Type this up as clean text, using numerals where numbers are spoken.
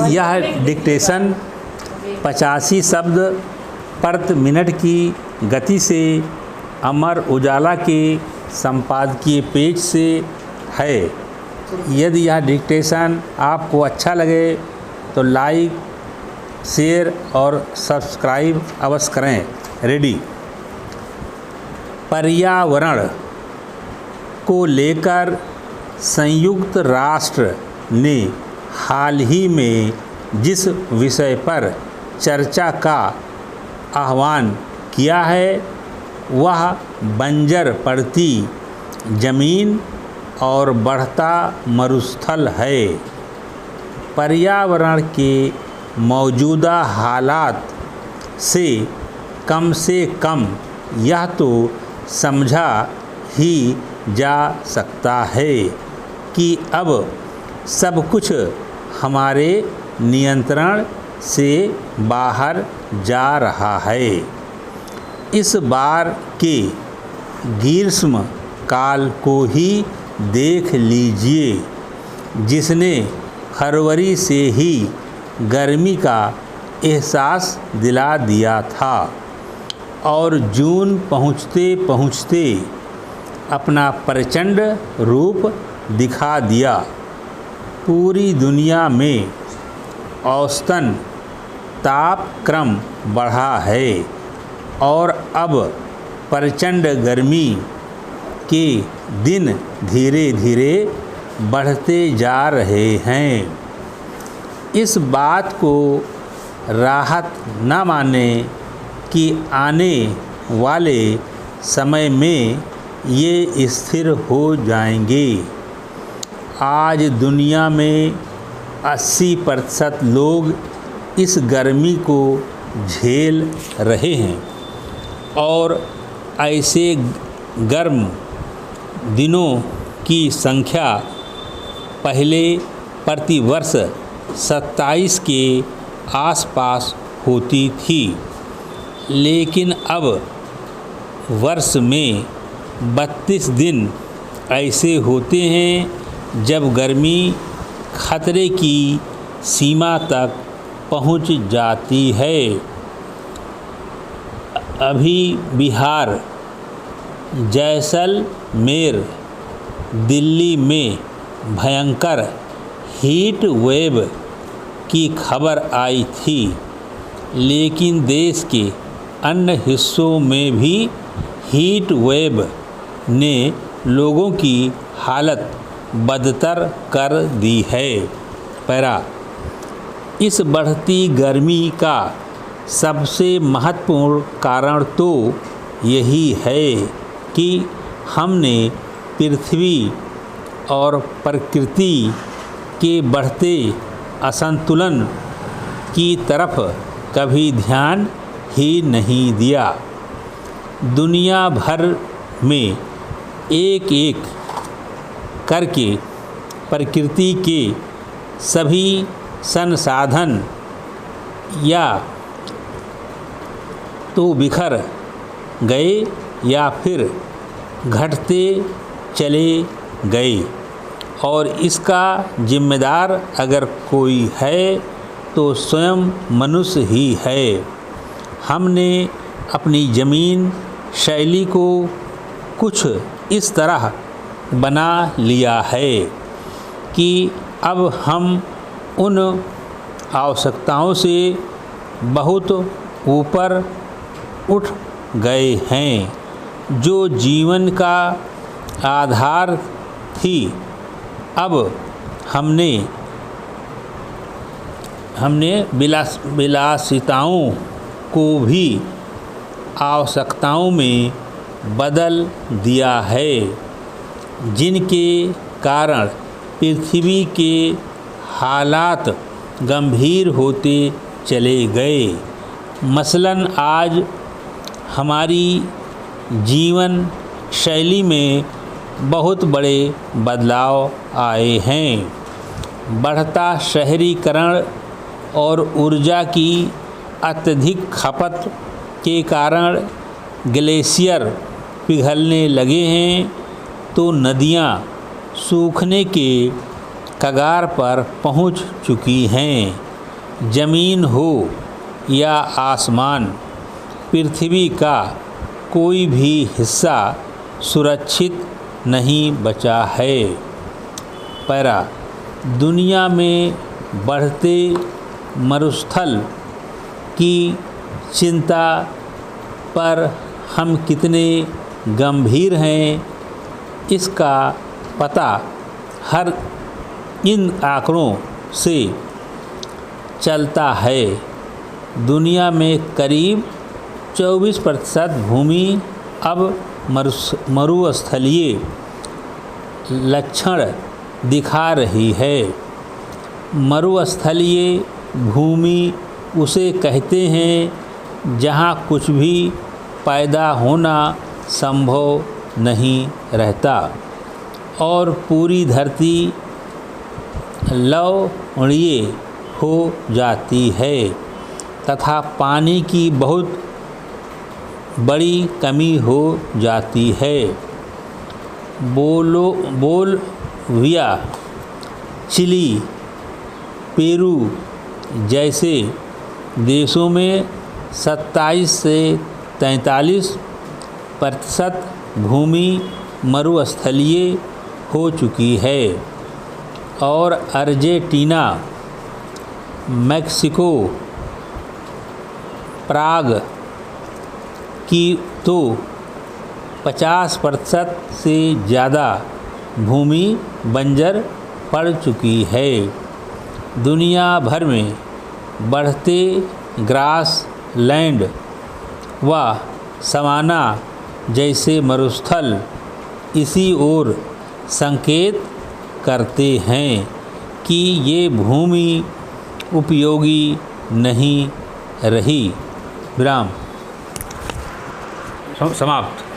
यह डिक्टेशन 85 शब्द प्रति मिनट की गति से अमर उजाला के संपादकीय पेज से है। यदि यह डिक्टेशन आपको अच्छा लगे तो लाइक, शेयर और सब्सक्राइब अवश्य करें। रेडी। पर्यावरण को लेकर संयुक्त राष्ट्र ने हाल ही में जिस विषय पर चर्चा का आह्वान किया है वह बंजर पड़ती जमीन और बढ़ता मरुस्थल है। पर्यावरण के मौजूदा हालात से कम यह तो समझा ही जा सकता है कि अब सब कुछ हमारे नियंत्रण से बाहर जा रहा है। इस बार के ग्रीष्म काल को ही देख लीजिए, जिसने फरवरी से ही गर्मी का एहसास दिला दिया था और जून पहुँचते पहुँचते अपना प्रचंड रूप दिखा दिया। पूरी दुनिया में औसतन तापक्रम बढ़ा है और अब प्रचंड गर्मी के दिन धीरे धीरे बढ़ते जा रहे हैं। इस बात को राहत न माने कि आने वाले समय में ये स्थिर हो जाएंगे। आज दुनिया में 80% लोग इस गर्मी को झेल रहे हैं और ऐसे गर्म दिनों की संख्या पहले प्रतिवर्ष 27 के आसपास होती थी, लेकिन अब वर्ष में 32 दिन ऐसे होते हैं जब गर्मी खतरे की सीमा तक पहुंच जाती है। अभी बिहार, जैसलमेर, दिल्ली में भयंकर हीट वेव की खबर आई थी, लेकिन देश के अन्य हिस्सों में भी हीट वेव ने लोगों की हालत बदतर कर दी है। पैरा। इस बढ़ती गर्मी का सबसे महत्वपूर्ण कारण तो यही है कि हमने पृथ्वी और प्रकृति के बढ़ते असंतुलन की तरफ कभी ध्यान ही नहीं दिया। दुनिया भर में एक एक करके प्रकृति के सभी संसाधन या तो बिखर गए या फिर घटते चले गए, और इसका जिम्मेदार अगर कोई है तो स्वयं मनुष्य ही है। हमने अपनी ज़मीन शैली को कुछ इस तरह बना लिया है कि अब हम उन आवश्यकताओं से बहुत ऊपर उठ गए हैं जो जीवन का आधार थी। अब हमने विलासिताओं को भी आवश्यकताओं में बदल दिया है, जिनके कारण पृथ्वी के हालात गंभीर होते चले गए। मसलन आज हमारी जीवन शैली में बहुत बड़े बदलाव आए हैं। बढ़ता शहरीकरण और ऊर्जा की अत्यधिक खपत के कारण ग्लेशियर पिघलने लगे हैं, तो नदियाँ सूखने के कगार पर पहुंच चुकी हैं। ज़मीन हो या आसमान, पृथ्वी का कोई भी हिस्सा सुरक्षित नहीं बचा है। पैरा, दुनिया में बढ़ते मरुस्थल की चिंता पर हम कितने गंभीर हैं, इसका पता हर इन आंकड़ों से चलता है। दुनिया में करीब 24% भूमि अब मरुस्थलीय लक्षण दिखा रही है। मरुस्थलीय भूमि उसे कहते हैं जहाँ कुछ भी पैदा होना संभव नहीं रहता और पूरी धरती लवणीय हो जाती है तथा पानी की बहुत बड़ी कमी हो जाती है। बोलिविया, चिली, पेरू जैसे देशों में 27 से 43% भूमि मरुस्थलीय हो चुकी है और अर्जेंटीना, मैक्सिको, प्राग की तो 50% से ज़्यादा भूमि बंजर पड़ चुकी है। दुनिया भर में बढ़ते ग्रास लैंड व सवाना जैसे मरुस्थल इसी ओर संकेत करते हैं कि ये भूमि उपयोगी नहीं रही। विराम समाप्त।